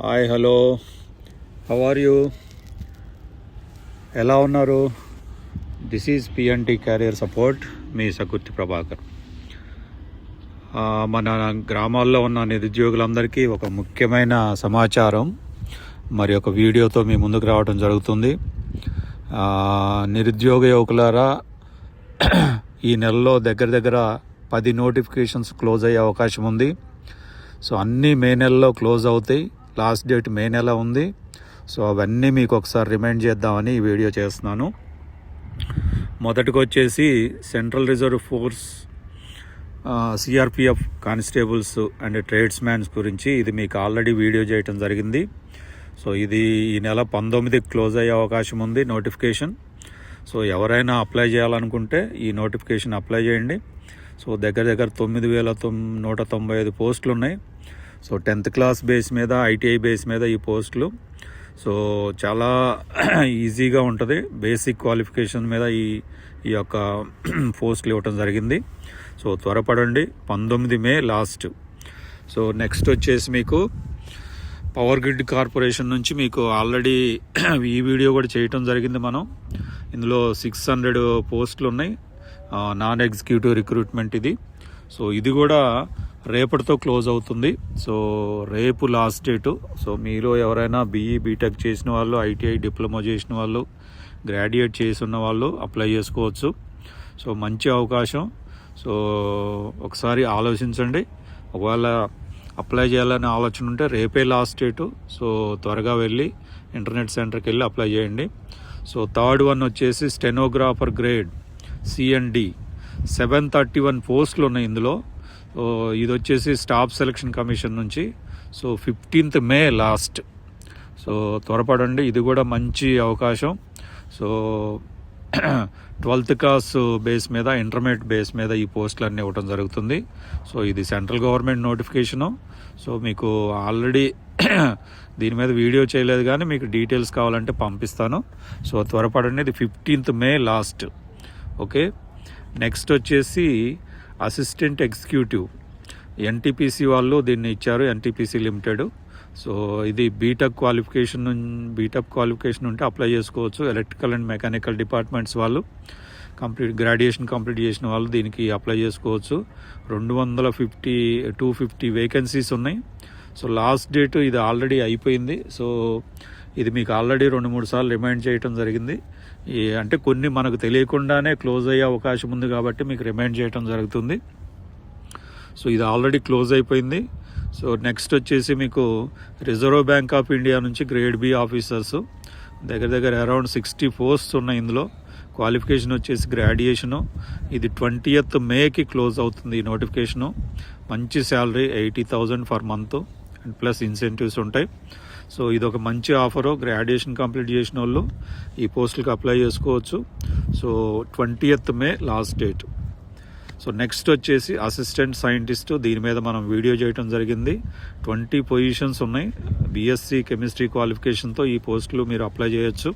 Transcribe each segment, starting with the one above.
Hi hello, how are you? ఎలా ఉన్నారు? This is PNT carrier support, మీ సకుర్తి ప్రభాకర్. మన గ్రామాల్లో ఉన్న నిరుద్యోగులందరికీ ఒక ముఖ్యమైన సమాచారం మరి ఒక వీడియోతో మీ ముందుకు రావడం జరుగుతుంది. నిరుద్యోగ యువకులారా, ఈ నెలలో దగ్గర 10 నోటిఫికేషన్స్ క్లోజ్ అయ్యే అవకాశం ఉంది. సో అన్నీ మే నెలలో క్లోజ్ అవుతాయి. లాస్ట్ డేట్ మే నెల ఉంది. సో అవన్నీ మీకు ఒకసారి రిమైండ్ చేద్దామని ఈ వీడియో చేస్తున్నాను. మొదటికి వచ్చేసి central reserve force CRPF constables and trades mans గురించి ఇది మీకు ఆల్రెడీ వీడియో చేయటం జరిగింది. సో ఇది ఈ నెల 19కి క్లోజ్ అయ్యే అవకాశం ఉంది నోటిఫికేషన్. సో ఎవరైనా అప్లై చేయాలనుకుంటే ఈ నోటిఫికేషన్ అప్లై చేయండి. సో దగ్గర 9,195 పోస్టులు ఉన్నాయి. సో 10th క్లాస్ బేస్ మీద, ఐటీఐ బేస్ మీద ఈ పోస్టులు. సో చాలా ఈజీగా ఉంటుంది. బేసిక్ క్వాలిఫికేషన్ మీద ఈ యొక్క పోస్టులు ఇవ్వటం జరిగింది. సో త్వరపడండి, 19 మే లాస్ట్. సో నెక్స్ట్ వచ్చేసి మీకు పవర్ గ్రిడ్ కార్పొరేషన్ నుంచి మీకు ఆల్రెడీ ఈ వీడియో కూడా చేయటం జరిగింది. మనం ఇందులో 600 పోస్టులు ఉన్నాయి. నాన్ ఎగ్జిక్యూటివ్ రిక్రూట్మెంట్ ఇది. సో ఇది కూడా రేపటితో క్లోజ్ అవుతుంది. సో రేపు లాస్ట్ డేటు. సో మీరు ఎవరైనా బీఈ బీటెక్ చేసిన వాళ్ళు, ఐటీఐ డిప్లొమా చేసిన వాళ్ళు, గ్రాడ్యుయేట్ చేసిన వాళ్ళు అప్లై చేసుకోవచ్చు. సో మంచి అవకాశం. సో ఒకసారి ఆలోచించండి. ఒకవేళ అప్లై చేయాలనే ఆలోచన ఉంటే రేపే లాస్ట్ డేటు. సో త్వరగా వెళ్ళి ఇంటర్నెట్ సెంటర్కి వెళ్ళి అప్లై చేయండి. సో థర్డ్ వన్ వచ్చేసి స్టెనోగ్రాఫర్ గ్రేడ్ సిఎన్డి 731 పోస్టులు ఉన్నాయి ఇందులో. సో ఇది వచ్చేసి స్టాఫ్ సెలక్షన్ కమిషన్ నుంచి. సో 15th మే లాస్ట్. సో త్వరపడండి, ఇది కూడా మంచి అవకాశం. సో 12th క్లాస్ బేస్ మీద, ఇంటర్మీడియట్ బేస్ మీద ఈ పోస్టులు అన్నీ ఇవ్వడం జరుగుతుంది. సో ఇది సెంట్రల్ గవర్నమెంట్ నోటిఫికేషను. సో మీకు ఆల్రెడీ దీని మీద వీడియో చేయలేదు, కానీ మీకు డీటెయిల్స్ కావాలంటే పంపిస్తాను. సో త్వరపడండి, ఇది 15th మే లాస్ట్. ఓకే. నెక్స్ట్ వచ్చేసి అసిస్టెంట్ ఎగ్జిక్యూటివ్ ఎన్టీపీసీ వాళ్ళు దీన్ని ఇచ్చారు, ఎన్టీపీసీ లిమిటెడ్. సో ఇది బీటెక్ క్వాలిఫికేషన్ ఉంటే అప్లై చేసుకోవచ్చు. ఎలక్ట్రికల్ అండ్ మెకానికల్ డిపార్ట్మెంట్స్ వాళ్ళు గ్రాడ్యుయేషన్ కంప్లీట్ చేసిన వాళ్ళు దీనికి అప్లై చేసుకోవచ్చు. 250 వేకెన్సీస్ ఉన్నాయి. సో లాస్ట్ డేట్ ఇది ఆల్రెడీ అయిపోయింది. సో ఇది మీకు ఆల్రెడీ 2-3 సార్లు రిమైండ్ చేయడం జరిగింది. అంటే కొన్ని మనకు తెలియకుండానే క్లోజ్ అయ్యే అవకాశం ఉంది కాబట్టి మీకు రిమైండ్ చేయడం జరుగుతుంది. సో ఇది ఆల్రెడీ క్లోజ్ అయిపోయింది. సో నెక్స్ట్ వచ్చేసి మీకు రిజర్వ్ బ్యాంక్ ఆఫ్ ఇండియా నుంచి గ్రేడ్ బి ఆఫీసర్స్ దగ్గర అరౌండ్ 60 పోస్ట్స్ ఉన్నాయి ఇందులో. క్వాలిఫికేషన్ వచ్చేసి గ్రాడ్యుయేషను. ఇది 20th మేకి క్లోజ్ అవుతుంది ఈ నోటిఫికేషను. మంచి salary 80,000 for month and plus incentives ఉంటాయి. సో ఇది ఒక మంచి ఆఫరు. గ్రాడ్యుయేషన్ కంప్లీట్ చేసిన వాళ్ళు ఈ పోస్టులకు అప్లై చేసుకోవచ్చు. సో 20th మే లాస్ట్ డేట్. సో నెక్స్ట్ వచ్చేసి అసిస్టెంట్ సైంటిస్ట్. దీని మీద మనం వీడియో చేయడం జరిగింది. 20 పొజిషన్స్ ఉన్నాయి. బీఎస్సీ కెమిస్ట్రీ క్వాలిఫికేషన్తో ఈ పోస్టులు మీరు అప్లై చేయొచ్చు.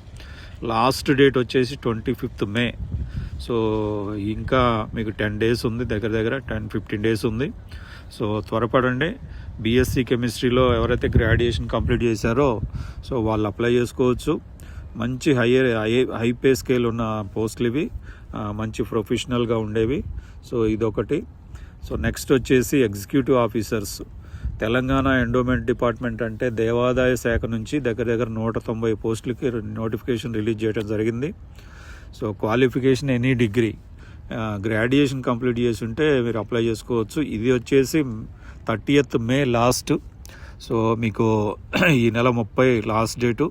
లాస్ట్ డేట్ వచ్చేసి 25th మే. సో ఇంకా మీకు 10 days ఉంది, దగ్గర 10-15 days ఉంది. సో త్వరపడండి. బీఎస్సీ కెమిస్ట్రీలో ఎవరైతే గ్రాడ్యుయేషన్ కంప్లీట్ చేశారో సో వాళ్ళు అప్లై చేసుకోవచ్చు. మంచి హై పే స్కేల్ ఉన్న పోస్టులు ఇవి, మంచి ప్రొఫెషనల్గా ఉండేవి. సో ఇదొకటి. సో నెక్స్ట్ వచ్చేసి executive officers. Telangana endowment department అంటే దేవాదాయ శాఖ నుంచి దగ్గర 190 పోస్టులకి నోటిఫికేషన్ రిలీజ్ చేయడం జరిగింది. So qualification any degree, graduation complete చేసి ఉంటే మీరు అప్లై చేసుకోవచ్చు. ఇది వచ్చేసి 30th మే లాస్ట్. సో మీకు ఈ నెల 30 లాస్ట్ డేటు.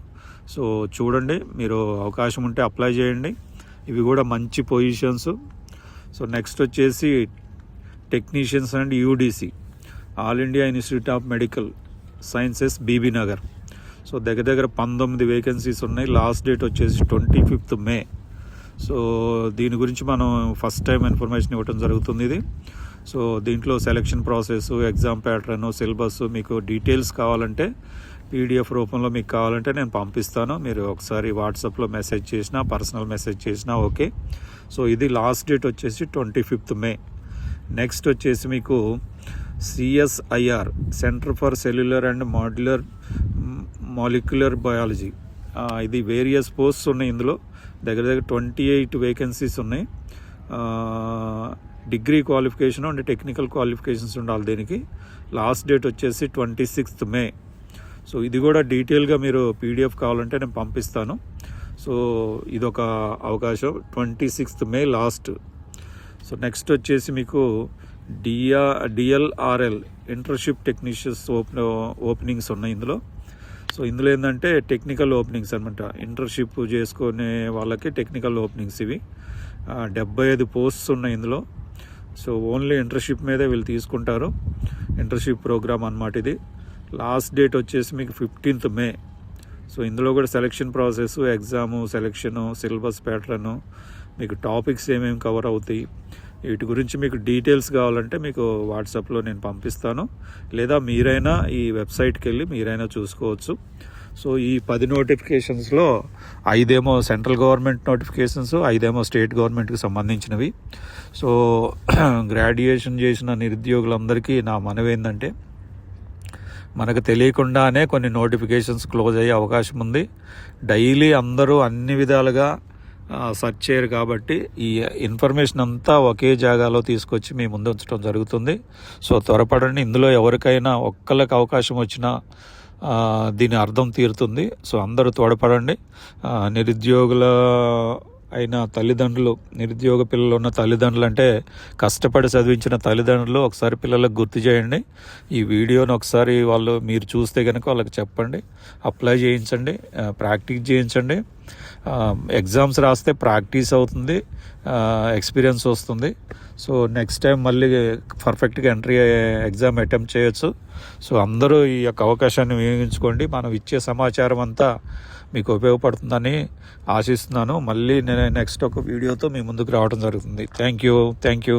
సో చూడండి, మీరు అవకాశం ఉంటే అప్లై చేయండి. ఇవి కూడా మంచి పొజిషన్స్. సో నెక్స్ట్ వచ్చేసి technicians and UDC all India institute of medical sciences Bibinagar. So దగ్గర 19 వేకెన్సీస్ ఉన్నాయి. లాస్ట్ డేట్ వచ్చేసి 25th మే. సో దీని గురించి మనం ఫస్ట్ టైం ఇన్ఫర్మేషన్ ఇవ్వడం జరుగుతుంది ఇది. సో దీంట్లో selection process, exam pattern, syllabus మీకు డీటెయిల్స్ కావాలంటే పీడిఎఫ్ రూపంలో మీకు కావాలంటే నేను పంపిస్తాను. మీరు ఒకసారి వాట్సాప్లో మెసేజ్ చేసినా, పర్సనల్ మెసేజ్ చేసినా ఓకే. సో ఇది లాస్ట్ డేట్ వచ్చేసి 25th మే. నెక్స్ట్ వచ్చేసి మీకు CSIR centre for cellular and molecular biology. ఇది వేరియస్ పోస్ట్స్ ఉన్నాయి ఇందులో. దగ్గర 28 వేకెన్సీస్ ఉన్నాయి. Degree qualification and technical qualifications ఉండాలి దీనికి. లాస్ట్ డేట్ వచ్చేసి 26th మే. సో ఇది కూడా డీటెయిల్గా మీరు పీడిఎఫ్ కావాలంటే నేను పంపిస్తాను. సో ఇదొక అవకాశం. 26th మే లాస్ట్. సో నెక్స్ట్ వచ్చేసి మీకు డిఎల్ఆర్ఎల్ ఇంటర్న్షిప్ టెక్నీషియన్స్ ఓపెనింగ్స్ ఉన్నాయి ఇందులో. సో ఇందులో ఏంటంటే టెక్నికల్ ఓపెనింగ్స్ అనమాట. ఇంటర్న్షిప్ చేసుకునే వాళ్ళకి టెక్నికల్ ఓపెనింగ్స్ ఇవి. 75 పోస్ట్స్ ఉన్నాయి ఇందులో. సో ఓన్లీ ఇంటర్న్షిప్ మీదే వీళ్ళు తీసుకుంటారు. ఇంటర్న్షిప్ ప్రోగ్రామ్ అన్నమాట ఇది. లాస్ట్ డేట్ వచ్చేసి మీకు 15th మే. సో ఇందులో కూడా selection process, exam, selection, syllabus pattern, మీకు టాపిక్స్ ఏమేమి కవర్ అవుతాయి, వీటి గురించి మీకు డీటెయిల్స్ కావాలంటే మీకు వాట్సాప్లో నేను పంపిస్తాను. లేదా మీరైనా ఈ వెబ్సైట్కి వెళ్ళి మీరైనా చూసుకోవచ్చు. సో ఈ 10 నోటిఫికేషన్స్లో 5 సెంట్రల్ గవర్నమెంట్ నోటిఫికేషన్స్, 5 స్టేట్ గవర్నమెంట్కి సంబంధించినవి. సో గ్రాడ్యుయేషన్ చేసిన నిరుద్యోగులందరికీ నా మనవి ఏంటంటే, మనకు తెలియకుండానే కొన్ని నోటిఫికేషన్స్ క్లోజ్ అయ్యే అవకాశం ఉంది. డైలీ అందరూ అన్ని విధాలుగా సెర్చ్ చేయరు కాబట్టి ఈ ఇన్ఫర్మేషన్ అంతా ఒకే జాగాలో తీసుకొచ్చి మీ ముందు ఉంచడం జరుగుతుంది. సో త్వరపడండి. ఇందులో ఎవరికైనా ఒక్కళ్ళకి అవకాశం వచ్చినా దీని అర్థం తీరుతుంది. సో అందరూ త్వరపడండి. నిరుద్యోగుల అయిన తల్లిదండ్రులు, నిరుద్యోగ పిల్లలు ఉన్న తల్లిదండ్రులు, అంటే కష్టపడి చదివించిన తల్లిదండ్రులు ఒకసారి పిల్లలకు గుర్తు చేయండి. ఈ వీడియోని ఒకసారి మీరు చూస్తే కనుక వాళ్ళకి చెప్పండి. అప్లై చేయించండి, ప్రాక్టీస్ చేయించండి. ఎగ్జామ్స్ రాస్తే ప్రాక్టీస్ అవుతుంది, ఎక్స్పీరియన్స్ వస్తుంది. సో నెక్స్ట్ టైం మళ్ళీ పర్ఫెక్ట్గా ఎగ్జామ్ అటెంప్ట్ చేయొచ్చు. సో అందరూ ఈ యొక్క అవకాశాన్ని వినియోగించుకోండి. మనం ఇచ్చే సమాచారం అంతా మీకు ఉపయోగపడుతుందని ఆశిస్తున్నాను. మళ్ళీ నేను నెక్స్ట్ ఒక వీడియోతో మీ ముందుకు రావడం జరుగుతుంది. Thank you.